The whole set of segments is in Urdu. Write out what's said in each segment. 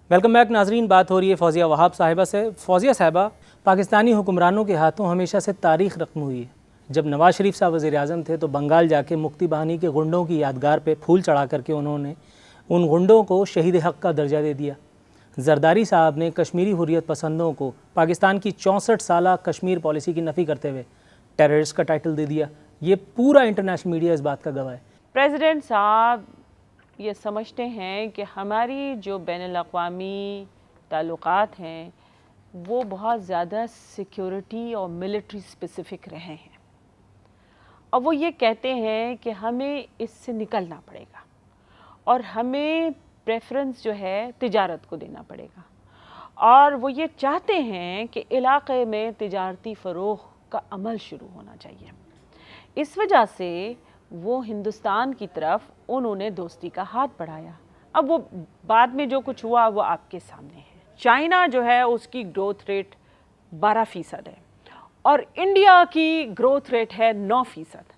ویلکم بیک ناظرین. بات ہو رہی ہے فوزیہ وہاب صاحبہ سے. فوزیہ صاحبہ، پاکستانی حکمرانوں کے ہاتھوں ہمیشہ سے تاریخ رقم ہوئی ہے. جب نواز شریف صاحب وزیر اعظم تھے تو بنگال جا کے مفتی بہانی کے غنڈوں کی یادگار پہ پھول چڑھا کر کے انہوں نے ان غنڈوں کو شہید حق کا درجہ دے دیا. زرداری صاحب نے کشمیری حریت پسندوں کو پاکستان کی 64 سالہ کشمیر پالیسی کی نفی کرتے ہوئے ٹیررسٹ کا ٹائٹل دے دیا. یہ پورا انٹرنیشنل میڈیا اس بات کا گواہ ہے. پریزیڈنٹ صاحب یہ سمجھتے ہیں کہ ہماری جو بین الاقوامی تعلقات ہیں وہ بہت زیادہ سیکیورٹی اور ملٹری اسپیسیفک رہے ہیں، اور وہ یہ کہتے ہیں کہ ہمیں اس سے نکلنا پڑے گا اور ہمیں پریفرنس جو ہے تجارت کو دینا پڑے گا، اور وہ یہ چاہتے ہیں کہ علاقے میں تجارتی فروغ کا عمل شروع ہونا چاہیے. اس وجہ سے وہ ہندوستان کی طرف انہوں نے دوستی کا ہاتھ بڑھایا. اب وہ بعد میں جو کچھ ہوا وہ آپ کے سامنے ہے. چائنا جو ہے اس کی گروتھ ریٹ 12% ہے اور انڈیا کی گروتھ ریٹ ہے 9%،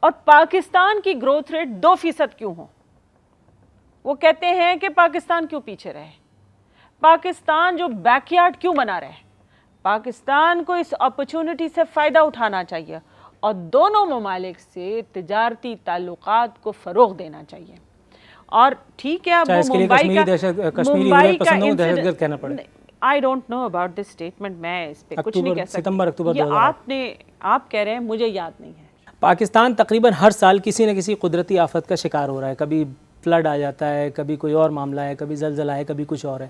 اور پاکستان کی گروتھ ریٹ 2% کیوں ہو؟ وہ کہتے ہیں کہ پاکستان کیوں پیچھے رہے، پاکستان جو بیک یارڈ کیوں بنا رہے. پاکستان کو اس اپرچونٹی سے فائدہ اٹھانا چاہیے اور دونوں ممالک سے تجارتی تعلقات کو فروغ دینا چاہیے. اور ٹھیک ہے، اب وہ ممبئی کا کہنا پڑے. I don't know about this statement. میں اس پہ کچھ نہیں کہہ سکتی. ستمبر اکتوبر یہ آپ کہہ رہے ہیں، مجھے یاد نہیں ہے. پاکستان تقریباً ہر سال کسی نہ کسی قدرتی آفت کا شکار ہو رہا ہے. کبھی فلڈ آ جاتا ہے، کبھی کوئی اور معاملہ ہے، کبھی زلزلہ ہے، کبھی کچھ اور ہے.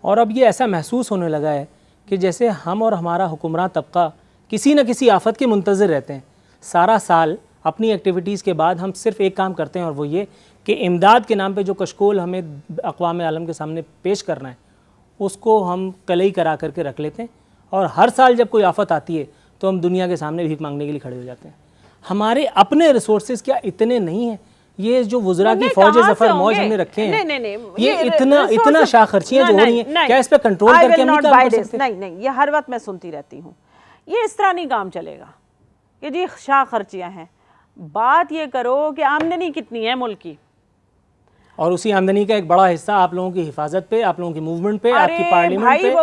اور اب یہ ایسا محسوس ہونے لگا ہے کہ جیسے ہم اور ہمارا حکمراں طبقہ کسی نہ کسی آفت کے منتظر رہتے ہیں. سارا سال اپنی ایکٹیویٹیز کے بعد ہم صرف ایک کام کرتے ہیں، اور وہ یہ کہ امداد کے نام پہ جو کشکول ہمیں اقوام عالم کے سامنے پیش کرنا ہے اس کو ہم کلئی کرا کر کے رکھ لیتے ہیں، اور ہر سال جب کوئی آفت آتی ہے تو ہم دنیا کے سامنے بھیک مانگنے کے لیے کھڑے ہو جاتے ہیں. ہمارے اپنے ریسورسز کیا اتنے نہیں ہیں؟ یہ جو وزراء کی فوج ظفر موج ہم نے رکھے ہیں، یہ اتنا شاہ خرچیاں جو ہو رہی ہیں، کیا اس پہ کنٹرول کر کے ہم نہیں کام کر سکتے؟ نہیں، یہ ہر وقت میں سنتی رہتی ہوں. یہ اس طرح نہیں کام چلے گا کہ جی شاہ خرچیاں ہیں. بات یہ کرو کہ آمدنی کتنی ہے ملک کی، اور اسی آمدنی کا ایک بڑا حصہ آپ لوگوں کی حفاظت پہ، آپ لوگوں کی موومنٹ پہ، آپ کی پارلیمنٹ پہ،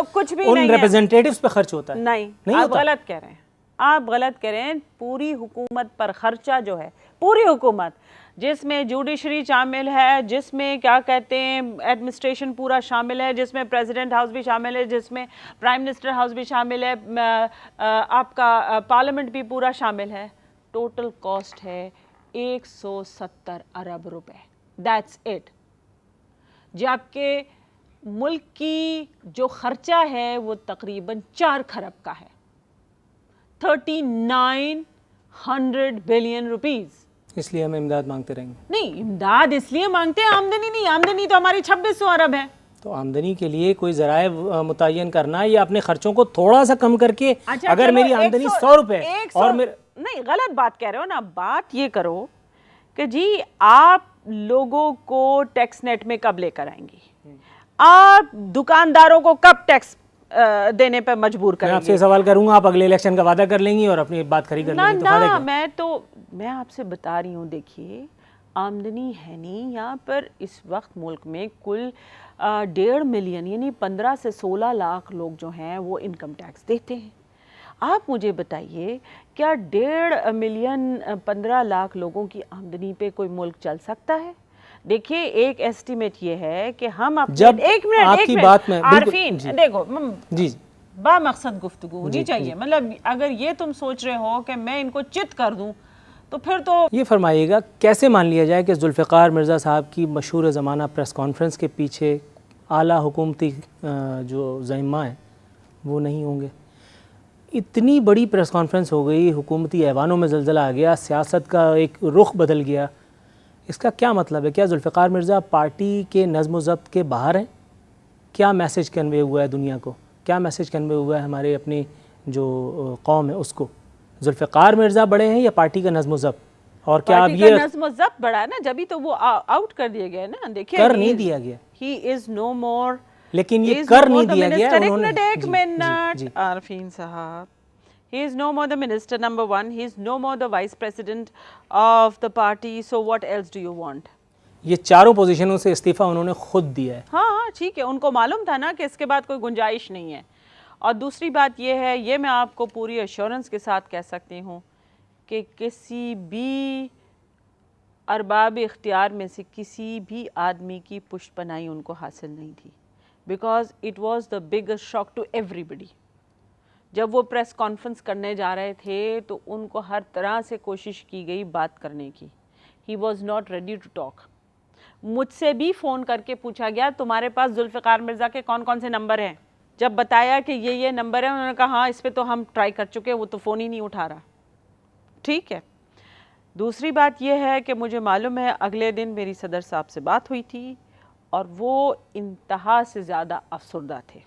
ان ریپرزنٹیٹیوز پہ خرچ ہوتا ہے. نہیں، آپ غلط کہہ رہے ہیں. آپ غلط کہہ رہے ہیں. پوری حکومت پر خرچہ جو ہے، پوری حکومت جس میں جوڈیشری شامل ہے، جس میں کیا کہتے ہیں ایڈمنسٹریشن پورا شامل ہے، جس میں پریزیڈنٹ ہاؤس بھی شامل ہے، جس میں پرائم منسٹر ہاؤس بھی شامل ہے، آپ کا پارلیمنٹ بھی پورا شامل ہے، ٹوٹل کاسٹ ہے 170 ارب روپے. That's it. جبکہ ملک کی جو خرچہ ہے وہ تقریباً 4 کھرب کا ہے، 3900 بلین روپیز. اس لیے ہم امداد مانگتے رہیں گے. نہیں، امداد اس لیے مانگتے ہیں، آمدنی نہیں. آمدنی تو ہماری 2600 ارب ہے. تو آمدنی کے لیے کوئی ذرائع متعین کرنا یا اپنے خرچوں کو تھوڑا سا کم کر کے، اگر میری آمدنی 100 روپے اور نہیں، غلط بات کہہ رہے ہو نا. بات یہ کرو کہ جی آپ لوگوں کو ٹیکس نیٹ میں کب لے کر آئیں گی، آپ دکانداروں کو کب ٹیکس دینے پہ مجبور کریں گے. میں آپ سے سوال کروں گا، آپ اگلے الیکشن کا وعدہ کر لیں گی اور اپنی بات کھڑی کر لیں گی. میں آپ سے بتا رہی ہوں، دیکھیے آمدنی ہے نہیں یہاں پر. اس وقت ملک میں کل 1.5 ملین یعنی 15 سے 16 لاکھ لوگ جو ہیں وہ انکم ٹیکس دیتے ہیں. آپ مجھے بتائیے کیا 1.5 ملین 15 لاکھ لوگوں کی آمدنی پہ کوئی ملک چل سکتا ہے؟ دیکھیے ایک ایسٹیمیٹ یہ ہے کہ ہم ایک منٹ عارفین دیکھو، با مقصد گفتگو ہونی چاہیے. مطلب اگر یہ تم سوچ رہے ہو کہ میں ان کو چت کر دوں تو پھر تو یہ فرمائیے گا کیسے مان لیا جائے کہ ذوالفقار مرزا صاحب کی مشہور زمانہ پریس کانفرنس کے پیچھے اعلیٰ حکومتی جو ذمہ ہیں وہ نہیں ہوں گے؟ اتنی بڑی پریس کانفرنس ہو گئی، حکومتی ایوانوں میں زلزلہ آ گیا، سیاست کا ایک رخ بدل گیا. اس کا کیا مطلب ہے؟ کیا ذوالفقار مرزا پارٹی کے نظم و ضبط کے باہر ہیں؟ کیا میسج کنوے ہوا ہے دنیا کو؟ کیا میسج کنوے ہوا ہے ہمارے اپنی جو قوم ہے اس کو؟ ذوالفقار مرزا بڑے ہیں یا پارٹی کا نظم و ضبط؟ اور کیا اب یہ نظم و ضبط بڑا ہے نا، جبھی تو وہ آؤٹ کر دیا گیا نا. دیکھیے کر نہیں دیا گیا، ہی از نو مور. لیکن یہ کر نہیں دیا گیا انہوں نے. ایک منٹ عارفین صاحب، he is no more the minister number 1, he is no more the vice president of the party, so what else do you want? یہ چاروں پوزیشنوں سے استعفیٰ انہوں نے خود دیا ہے. ہاں ٹھیک ہے, ان کو معلوم تھا نا کہ اس کے بعد کوئی گنجائش نہیں ہے. اور دوسری بات یہ ہے, یہ میں آپ کو پوری ایشورنس کے ساتھ کہہ سکتی ہوں کہ کسی بھی ارباب اختیار میں سے کسی بھی آدمی کی پشت پناہی ان کو حاصل نہیں تھی, because it was the biggest shock to ایوری بڈی. جب وہ پریس کانفرنس کرنے جا رہے تھے تو ان کو ہر طرح سے کوشش کی گئی بات کرنے کی. He was not ready to talk. مجھ سے بھی فون کر کے پوچھا گیا تمہارے پاس ذوالفقار مرزا کے کون کون سے نمبر ہیں؟ جب بتایا کہ یہ نمبر ہے, انہوں نے کہا ہاں اس پہ تو ہم ٹرائی کر چکے, وہ تو فون ہی نہیں اٹھا رہا. ٹھیک ہے. دوسری بات یہ ہے کہ مجھے معلوم ہے اگلے دن میری صدر صاحب سے بات ہوئی تھی اور وہ انتہا سے زیادہ افسردہ تھے.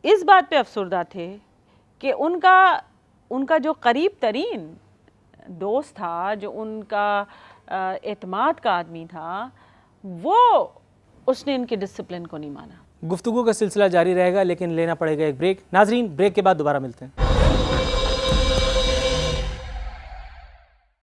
اس بات پہ افسردہ تھے کہ ان کا جو قریب ترین دوست تھا, جو ان کا اعتماد کا آدمی تھا, وہ اس نے ان کے ڈسپلن کو نہیں مانا. گفتگو کا سلسلہ جاری رہے گا لیکن لینا پڑے گا ایک بریک. ناظرین, بریک کے بعد دوبارہ ملتے ہیں.